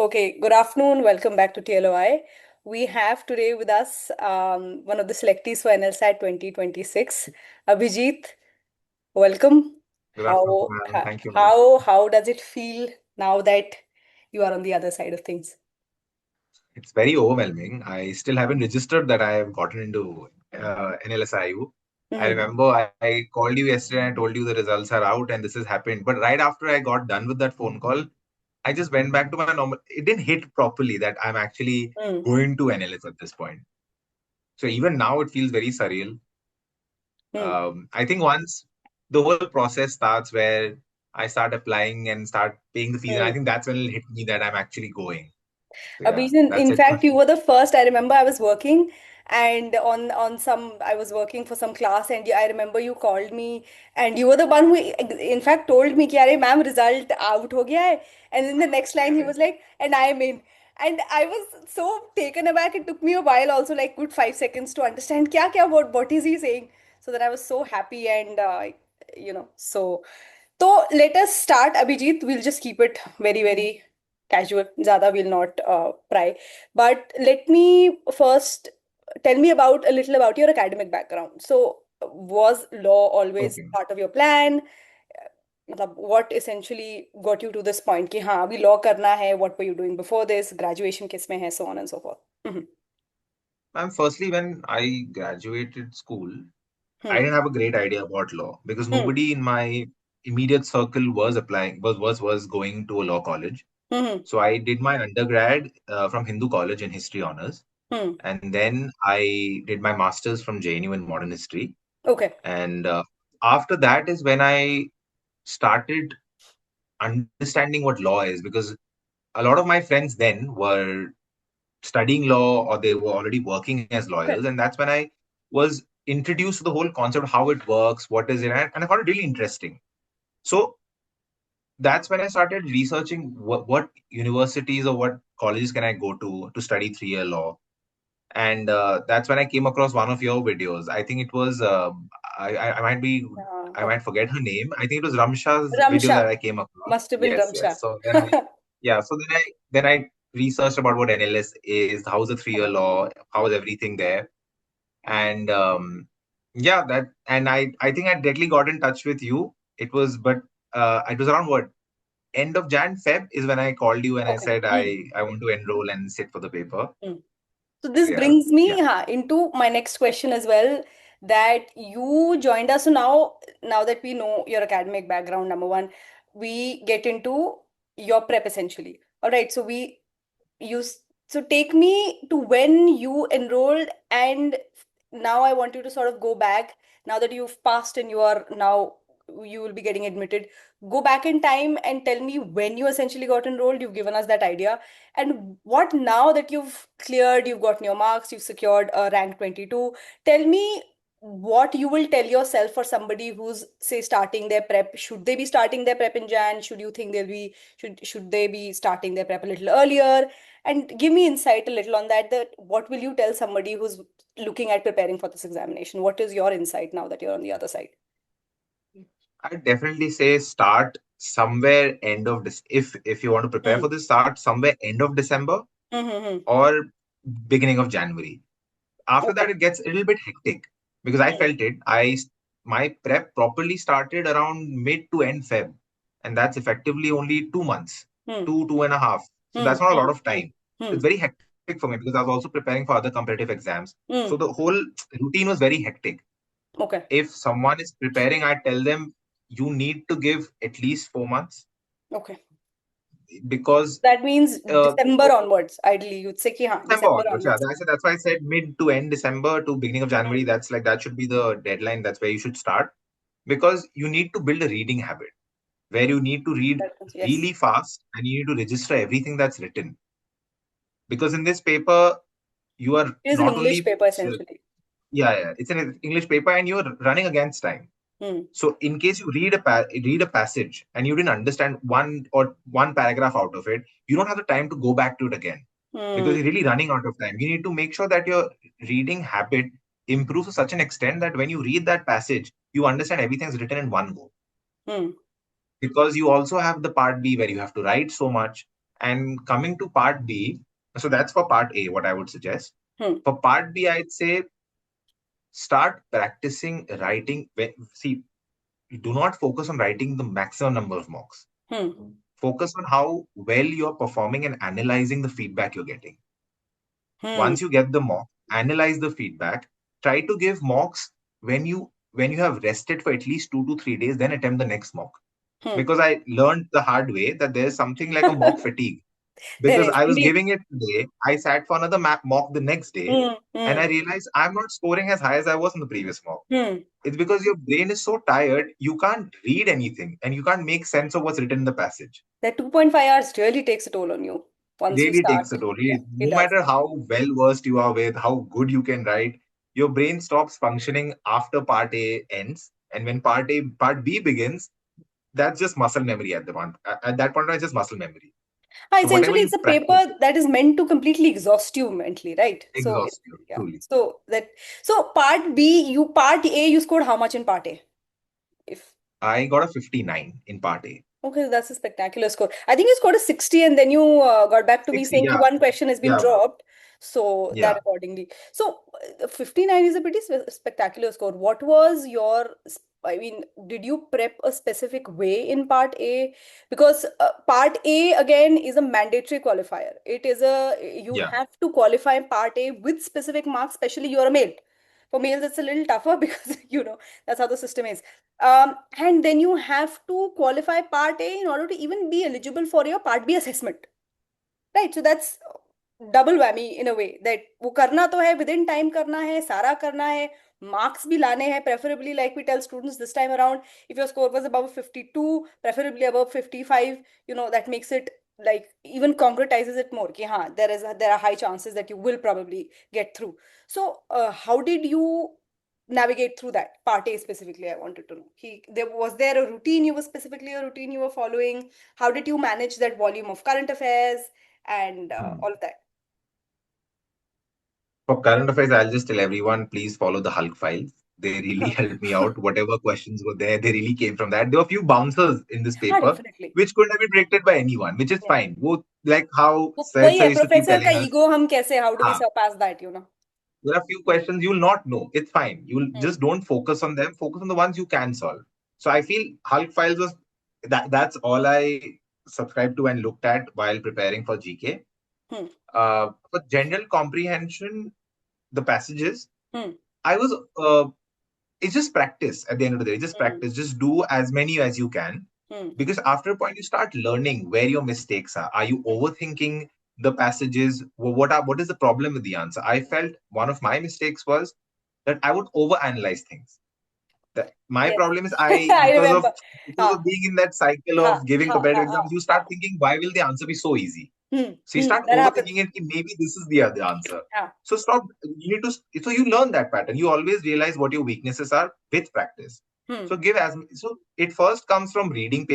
Okay, good afternoon. Welcome back to TLOI. We have today with us one of the selectees for NLSAT 2026, Abhijeet. Welcome. Good afternoon, How ma'am. Thank you, ma'am. how does it feel now that you are on the other side of things? It's very overwhelming. I still haven't registered that I have gotten into NLSIU. I Hmm. remember I called you yesterday and I told you the results are out and this has happened. But right after I got done with that phone call, I just went back to my normal. It didn't hit properly that I'm actually Hmm. going to NLS at this point. So even now, it feels very surreal. Hmm. I think once the whole process starts where I start applying and start paying the fees, and I Hmm. think that's when it'll hit me that I'm actually going. So yeah, Abhijeet, that's in it for fact, you me. were the first. I remember I was working and I was working for some class and I remember you called me and you were the one who in fact told me कि अरे ma'am result out हो गया है, and in the next line he was like, and I am in. And I was so taken aback. It took me a while, also like good 5 seconds to understand क्या what is he saying. So that I was so happy and so. So let us start, Abhijit. We'll just keep it very casual. Zyada will not pry. But let me first tell me about a little about your academic background. So was law always Okay. part of your plan? मतलब what essentially got you to this point कि हाँ अभी law करना है? What were you doing before this? Graduation किस में है? So on and so forth. Mhm. And firstly, when I graduated school, I Hmm. didn't have a great idea about law because Hmm. nobody in my immediate circle was applying, was going to a law college. Hmm. So I did my undergrad from Hindu College in History Honors, Hmm. and then I did my masters from JNU in Modern History. Okay. And after that is when I started understanding what law is because a lot of my friends then were studying law or they were already working as Okay. lawyers, and that's when I was introduced to the whole concept of how it works, what is it, and I found it really interesting. So that's when I started researching what universities or what colleges can I go to study 3 year law. And that's when I came across one of your videos. I think it was I might be I Okay. might forget her name. I think it was Ramsha's video that Ramsha. I came across. Must have been Yes, Ramsha. yes. So then I researched about what NLS is, how's the 3 year law, how is everything there, and yeah, that and I think I directly got in touch with you. It was around what end of Jan Feb is when I called you and I Okay. said Hmm. I want to enroll and sit for the paper. Hmm. So So this yeah, brings yeah. me into my next question as well, that you joined us. So now that we know your academic background, number one, we get into your prep essentially. All right. So so take me to when you enrolled, and now I want you to sort of go back now that you've passed and you will be getting admitted. Go back in time and tell me when you essentially got enrolled. You've given us that idea. And what now that you've cleared, you've gotten your marks, you've secured a rank 22, tell me what you will tell yourself for somebody who's say starting their prep. Should they be starting their prep in Jan? Should you think should they be starting their prep a little earlier? And give me insight a little on that what will you tell somebody who's looking at preparing for this examination? What is your insight now that you're on the other side? I definitely say start somewhere end of this. If you want to prepare Hmm. for this, start somewhere end of December Mm-hmm. or beginning of January. After Okay. that, it gets a little bit hectic because I Hmm. felt it. My prep properly started around mid to end Feb, and that's effectively only 2 months, Hmm. 2.5. So Hmm. that's not a Hmm. lot of Hmm. time. So Hmm. it's very hectic for me because I was also preparing for other competitive exams. Hmm. So the whole routine was very hectic. Okay. If someone is preparing, I tell them you need to give at least 4 months Okay. because That means uh, December onwards. Ideally, you'd say कि हाँ, December December onwards. Yeah, onwards. that's why I said mid to end December to beginning of Hmm. January. That should be the deadline. That's where you should start because you need to build a reading habit where you need to read Yes. really fast and you need to register everything that's written. Because in this paper, you are It is an not English only paper essentially. yeah, it's an English paper and you're running against time. Hmm. So in case you read a passage and you didn't understand one paragraph out of it, you don't have the time to go back to it again because Hmm. you're really running out of time. You need to make sure that your reading habit improves to such an extent that when you read that passage, you understand everything's written in one go. Hmm. Because you also have the part B where you have to write so much. And coming to part B, so that's for part A, what I would suggest. Hmm. For part B, I'd say start practicing writing. See, do not focus on writing the maximum number of mocks. Hmm. Focus on how well you're performing and analyzing the feedback you're getting. Hmm. Once you get the mock, analyze the feedback. Try to give mocks when you have rested for at least 2 to 3 days, then attempt the next mock. Hmm. Because I learned the hard way that there's something like a mock fatigue. There Because is I was indeed. giving it today, I sat for another mock the next day, Hmm. and Hmm. I realized I'm not scoring as high as I was in the previous mock. Hmm. It's because your brain is so tired, you can't read anything and you can't make sense of what's written in the passage. That 2.5 hours really takes a toll on you once you Really start. takes a toll. Yeah, it No does. matter how well versed you are with, how good you can write, your brain stops functioning after part A ends. And when part B begins, that's just muscle memory at the point. At that point, it's just muscle memory. So whatever Essentially, it's you a practice, paper that is meant to completely exhaust you mentally, right? So, exhausts you yeah. truly. So part B, part A, you scored how much in part A? If I got a 59 in part A. Okay, that's a spectacular score. I think you scored a 60 and then you got back to me 60, saying yeah. one question has been Yeah. dropped. So that Yeah. accordingly. So 59 is a pretty spectacular score. What was I mean, did you prep a specific way in part A? Because part A again is a mandatory qualifier. You Yeah. have to qualify part A with specific marks, especially you're a male. For males, it's a little tougher because, that's how the system is. And then you have to qualify part A in order to even be eligible for your part B assessment. Right, so that's double whammy in a way that वो करना तो है within time करना है सारा करना है marks भी लाने हैं preferably like we tell students this time around if your score was above 52 preferably above 55 that makes it like even concretizes it more कि हाँ there are high chances that you will probably get through so how did you navigate through that part A specifically I wanted to know there a routine you were following how did you manage that volume of current affairs and Hmm. all of that. For current affairs, I'll just tell everyone, please follow the Hulk files. They really helped me out. Whatever questions were there, they really came from that. There were a few bouncers in this paper, Definitely. which couldn't have been predicted by anyone, which is Yeah. fine. Like how Syed वही sir है used to keep professor का telling us, ego हम कैसे how do we ah, surpass that. there are a few questions you'll not know. It's fine. You'll Hmm. just don't focus on them. Focus on the ones you can solve. So I feel Hulk files was that's all I subscribed to and looked at while preparing for GK. Hmm. For general comprehension, the passages, Hmm. I was it's just practice at the end of the day. Just Hmm. practice. Just do as many as you can. Hmm. Because after a point, you start learning where your mistakes are. Are you overthinking the passages? What is the problem with the answer? I felt one of my mistakes was that I would overanalyze things. That my Yes. problem is I I remember. because हाँ of being in that cycle हाँ of giving हाँ competitive हाँ हाँ exams, you हाँ. start thinking, why will the answer be so easy? So you start That overthinking happens. it. Maybe this is the other answer. हाँ. So stop. You need to. So you learn that pattern. You always realize what your weaknesses are with practice. Hmm. So so it first comes from reading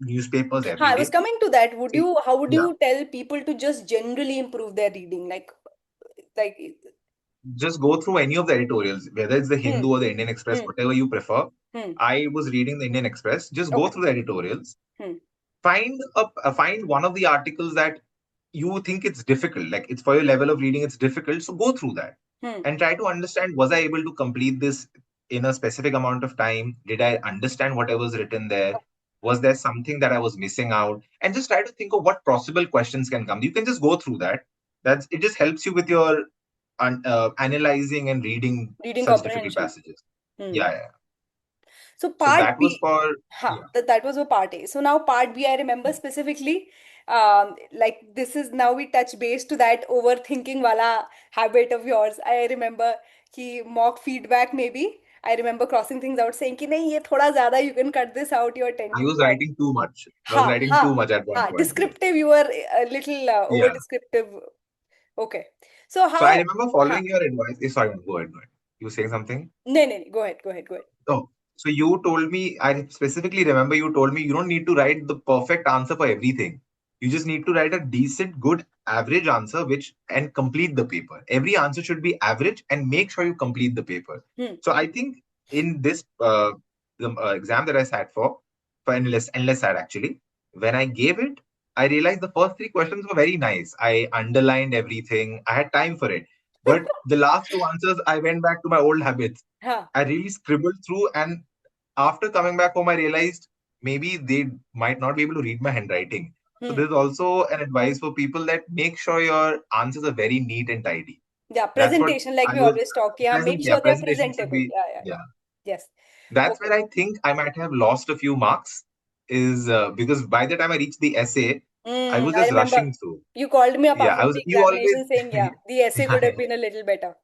newspapers हाँ, every I was day. coming to that. See, How would yeah, you tell people to just generally improve their reading? Like, just go through any of the editorials, whether it's the hmm, Hindu or the Indian Express, hmm, whatever you prefer. hmm. I was reading the Indian Express. Just go Okay. through the editorials. Hmm, Find one of the articles that you think it's difficult, like it's for your level of reading, it's difficult. So go through that hmm. and try to understand, was I able to complete this in a specific amount of time? Did I understand what was written there? Was there something that I was missing out? And just try to think of what possible questions can come. You can just go through that. It just helps you with your analyzing and reading Reading such difficult comprehension. passages. Hmm. Yeah, yeah. So So part that was B, for, huh, yeah. that was a part A. So now part B, I remember specifically, like this is now we touch base to that overthinking wala habit of yours. I remember कि mock feedback maybe. I remember crossing things out saying कि नहीं ये थोड़ा ज़्यादा you can cut this out. You're I tending was towards writing too much. I was हाँ writing too हाँ much at one हाँ point. Yeah. descriptive. You were a little over Yeah. descriptive. Okay. So So I how? remember हाँ following your advice. Sorry, go ahead. Go ahead. You were saying something? नहीं नहीं नहीं go ahead. Oh, so you told me, I specifically remember you told me you don't need to write the perfect answer for everything. You just need to write a decent, good, average answer, and complete the paper. Every answer should be average and make sure you complete the paper. Hmm. So I think in this exam that I sat for NLSAT actually, when I gave it, I realized the first three questions were very nice. I underlined everything. I had time for it. But the last two answers, I went back to my old habits. Huh. I really scribbled through, and after coming back home, I realized maybe they might not be able to read my handwriting. So Hmm. there's also an advice for people that make sure your answers are very neat and tidy. Yeah, That's what presentation, like I we was always talk. Yeah, present. make Yeah, sure they're presentation should presentable. be. Yeah, yeah, yeah. Yeah, Yes. that's Okay. where I think I might have lost a few marks. Is because by the time I reached the essay, I was I just remember rushing through. you called me up Yeah, after I was. the You always. examination saying, yeah, the essay could Yeah, have been a little better.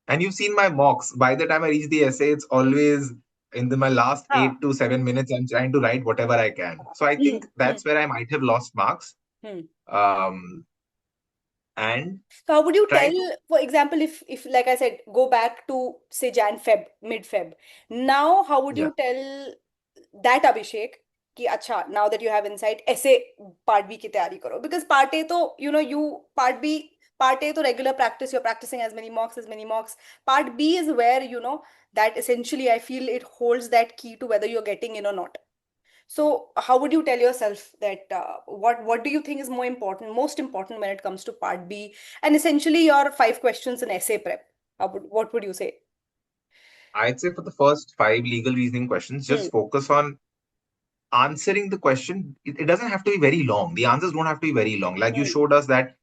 and you've seen my mocks. By the time I reach the essay, it's always my last Huh. 8 to 7 minutes. I'm trying to write whatever I can. So I Hmm. think Hmm. that's where I might have lost marks. Hmm. Um, and So how would you try tell, to. for example, if like I said, go back to say Jan Feb, mid Feb. Now, how would Yeah, you tell that Abhishek कि अच्छा now that you have insight ऐसे part B की तैयारी करो, because part A तो you part A तो regular practice, you're practicing as many mocks. Part B is where that essentially I feel it holds that key to whether you're getting in or not. So how would you tell yourself that what do you think is most important when it comes to part B and essentially your 5 questions in essay prep? What would you say? I'd say for the first five legal reasoning questions, Hmm. just focus on answering the question. It doesn't have to be very long. The answers don't have to be very long. Like you Hmm. showed us that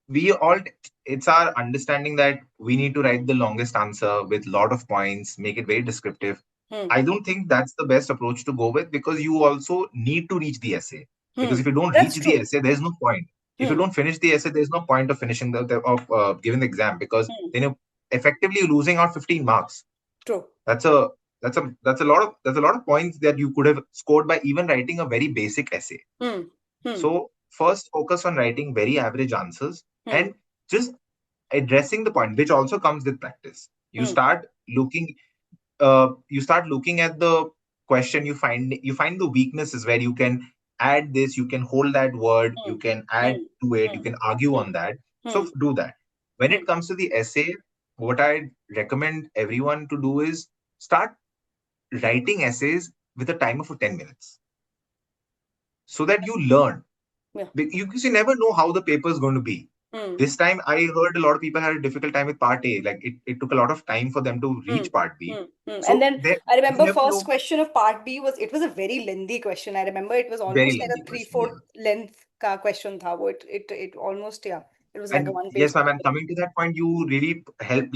we all, it's our understanding that we need to write the longest answer with lot of points, make it very descriptive. Hmm. I don't think that's the best approach to go with, because you also need to reach the essay. Hmm. Because if you don't reach That's the true. essay, there's no point. If you Hmm. don't finish the essay, there's no point of finishing of giving the exam, because Hmm. then you're effectively losing out 15 marks. True. That's a that's a lot of points that you could have scored by even writing a very basic essay. Hmm. Hmm. So first focus on writing very average answers, Hmm. and just addressing the point, which also comes with practice. You Hmm. start looking at the question. You find the weaknesses where you can add this, you can hold that word, Hmm. you can add Hmm. to it, you Hmm. can argue Hmm. on that. So Hmm. do that. When Hmm. it comes to the essay, what I recommend everyone to do is start writing essays with a time of 10 minutes, so that you learn. Yeah. Because you never know how the paper is going to be. Hmm. This time, I heard a lot of people had a difficult time with part A. Like it took a lot of time for them to Hmm. reach part B. Hmm. Hmm. And So then there, I you remember never first know. question of part B was, it was a very lengthy question. I remember it was Very almost like lengthy a three question. fourth Yeah. length का question था वो. It almost, yeah, it was like a And one page yes, ma'am, question. and coming to that point, you really helped.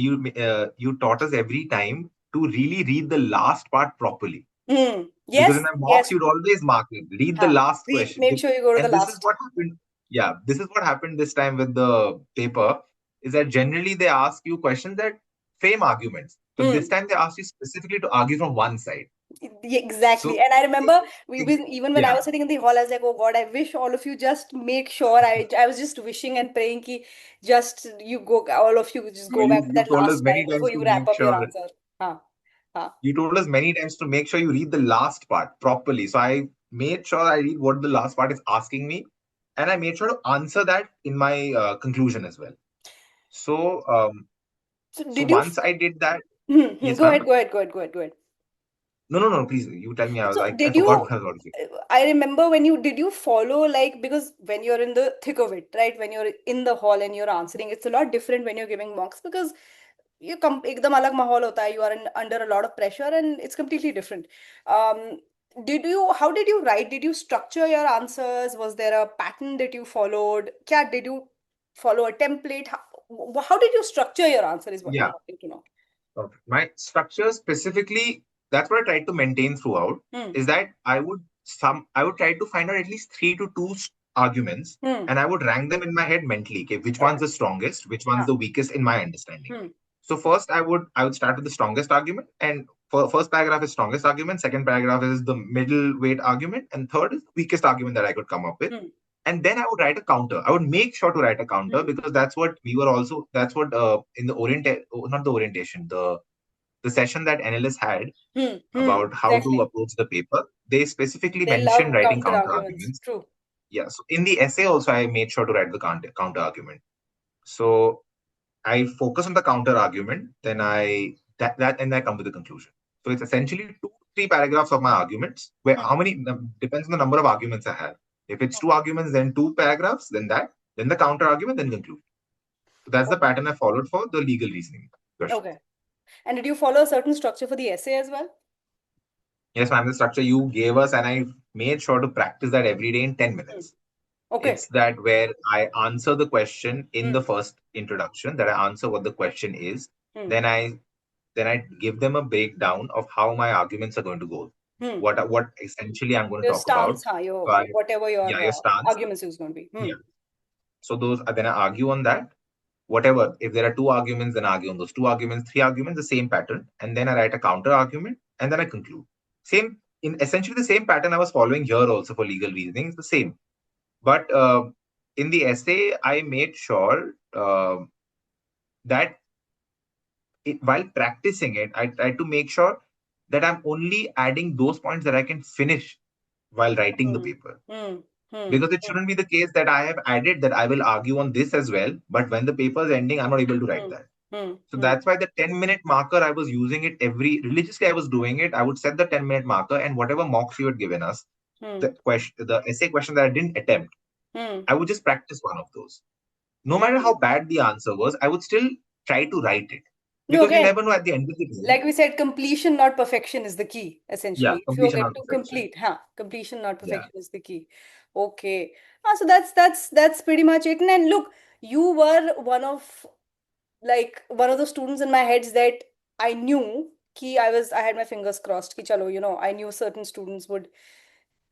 You taught us every time to really read the last part properly. Hmm. Because in Yes, my mocks, yes. you'd always mark it. Read the Huh. last question. Make sure you go to the And this is last. what happened. Yeah, this is what happened this time with the paper, is that generally they ask you questions that frame arguments. So this Hmm. time they asked you specifically to argue from one side. Yeah, exactly. So, And I remember ex- even when I yeah, was sitting in the hall, I was like, oh God, I wish all of you just make sure. I was just wishing and praying ki just you go, all of you just no, go back to you that told us last many slide times before to you wrap make up your sure. answer. Huh. Huh. You told us many times to make sure you read the last part properly. So I made sure I read what the last part is asking me, and I made sure to answer that in my conclusion as well. So, So so did you? once I did that, yes, Go ma'am. ahead, go ahead, go ahead, go ahead, go ahead. No, no, no. Please, you tell me. So I did forgot you, what I was about to say. I remember when you, did you follow like, because when you're in the thick of it, right? When you're in the hall and you're answering, it's a lot different when you're giving mocks because you एकदम अलग माहौल होता है, you are under a lot of pressure and it's completely different. Um, how did you write? Did you structure your answers? Was there a pattern that you followed? Did you follow a template? How did you structure your answer is what I'm Yeah. wanting to know. Okay. My structure specifically, that's what I tried to maintain throughout, Hmm. is that I would try to find out at least three to two arguments, Hmm. and I would rank them in my head mentally. Okay, which one's Okay. the strongest, which one's Ah. the weakest in my understanding. Hmm. So first I would start with the strongest argument, and first paragraph is strongest argument, second paragraph is the middleweight argument, and third is the weakest argument that I could come up with. Hmm. And then I would write a counter. I would make sure to write a counter, Hmm. because that's what in the not the orientation, the session that NLS had Hmm. Hmm. about how to Exactly. approach the paper, they specifically They mentioned love writing counter counter arguments. arguments. True. Yeah. So in the essay also, I made sure to write the counter argument. So I focus on the counter argument, then and I come to the conclusion. So it's essentially 2 3 paragraphs of my arguments, where Hmm. how many depends on the number of arguments I have. If it's two arguments, then two paragraphs, then that, then the counter argument, then conclude. So that's the Okay. pattern I followed for the legal reasoning question. Okay. And did you follow a certain structure for the essay as well? Yes, ma'am, the structure you gave us, and I made sure to practice that every day in 10 Hmm. minutes. Okay. It's that where I answer the question in the Hmm. first introduction, that I answer what the question is. Hmm. Then I give them a breakdown of how my arguments are going to go. Hmm. What essentially I'm going to Your talk about. stance, huh? So Your whatever your your stance. arguments is going to be. Hmm. Yeah. So those then I argue on that. Whatever. If there are two arguments, then argue on those two arguments, three arguments, the same pattern, and then I write a counter argument, and then I conclude. Same in essentially the same pattern I was following here also for legal reasoning. It's the same. But in the essay, I made sure that while practicing it, I tried to make sure that I'm only adding those points that I can finish while writing the Hmm. paper. Hmm. Hmm. Because it Hmm. shouldn't be the case that I have added that I will argue on this as well, but when the paper is ending, I'm not able to write Hmm. that. Hmm. So Hmm. that's why the 10-minute marker, I was using it every religiously, I was doing it. I would set the 10-minute marker, and whatever mocks you had given us, Hmm. the essay question that I didn't attempt, Hmm. I would just practice one of those. No matter Hmm. how bad the answer was, I would still try to write it No, because you again, never know at the end of the day. like we said, completion, not perfection, is the key, Yeah, essentially. If you completion get or to perfection. complete, huh? Completion, not Yeah, perfection, is the key. Okay. So that's pretty much it. And look, you were one of the students in my heads that I knew I had my fingers crossed ki chalo, I knew certain students would,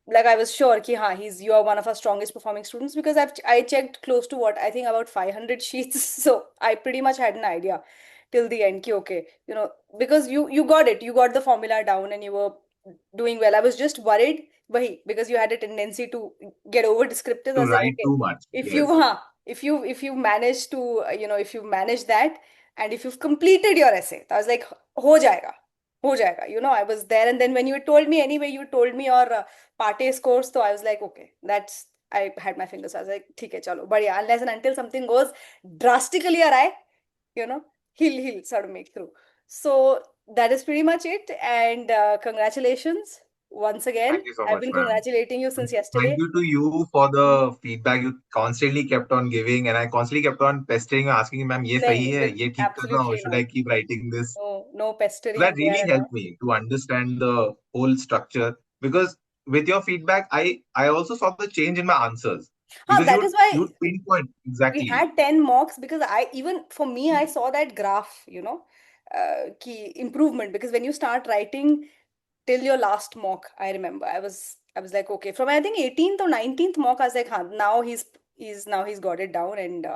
like, I was sure ki you are one of our strongest performing students, because I checked close to what I think about 500 sheets. So I pretty much had an idea till the end ki okay, because you got it, you got the formula down and you were doing well. I was just worried, because you had a tendency to get over descriptive. I to was like, write okay, too much. if you Yes, if you manage to if you manage that, and if you've completed your essay, I was like, ho jayega, ho jayega. I was there, and then when you told me, anyway, you told me your Pate scores, so I was like, okay, I had my fingers. I was like, ठीक है, chalo, but yeah, unless and until something goes drastically awry, you know, he'll sort of make through. So that is pretty much it. And congratulations once again. thank you so I've much, been ma'am. congratulating you since Thank yesterday. you to you for the feedback you constantly kept on giving, and I constantly kept on pestering you, asking you, ma'am, ye नहीं sahi नहीं, hai, ye theek kar raha hu, absolutely should not. I keep writing this? No So pestering that there really and all. helped me to understand the whole structure. Because with your feedback, I also saw the change in my answers because That is why you'd pinpoint we exactly. had 10 mocks, because even for me, I saw that graph, key improvement, because when you start writing till your last mock, I remember I was like, okay, from I think 18th or 19th mock, I was like, huh, now he's got it down, and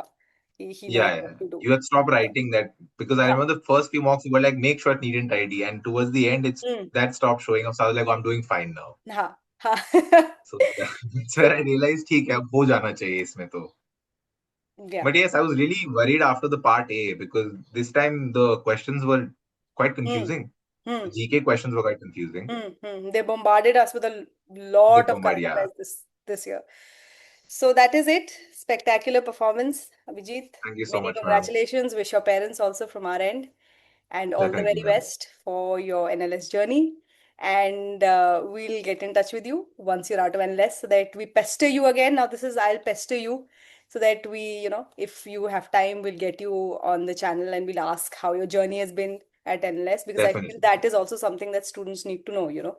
he knows Yeah, yeah. what to do. You had stopped So, writing that because I huh, remember the first few mocks you were like, make sure it needn't tidy, and towards the end, it's hmm, that stopped showing up. So I was like, oh, I'm doing fine now. huh, huh. So that's where So, I realized, ठीक है, अब हो जाना चाहिए इसमें तो. yeah. But yes, I was really worried after the part A because this time the questions were quite Hmm, confusing. hmm. The GK questions were quite confusing. They bombarded us with a lot of current Yeah. affairs this year. So that is it. Spectacular performance, Abhijit. Thank you so Many much, ma'am. congratulations. Wish your parents also from our end, and all the Definitely, very ma'am. best for your NLS journey. And we'll get in touch with you once you're out of NLS, so that we pester you again. Now, this is I'll pester you, so that if you have time, we'll get you on the channel and we'll ask how your journey has been at NLS, because I feel Definitely. that is also something that students need to know.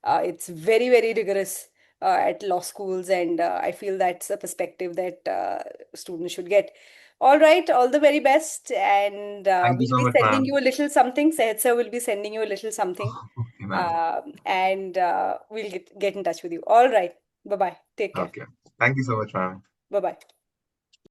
It's very, very rigorous at law schools, and I feel that's a perspective that students should get. All right, all the very best, and Thank you we'll so be much, sending ma'am. you a little something. Sehed sir will be sending you a little something, Okay, ma'am. and we'll get in touch with you. All right, bye bye. Take care. Okay. Thank you so much, ma'am. Bye bye.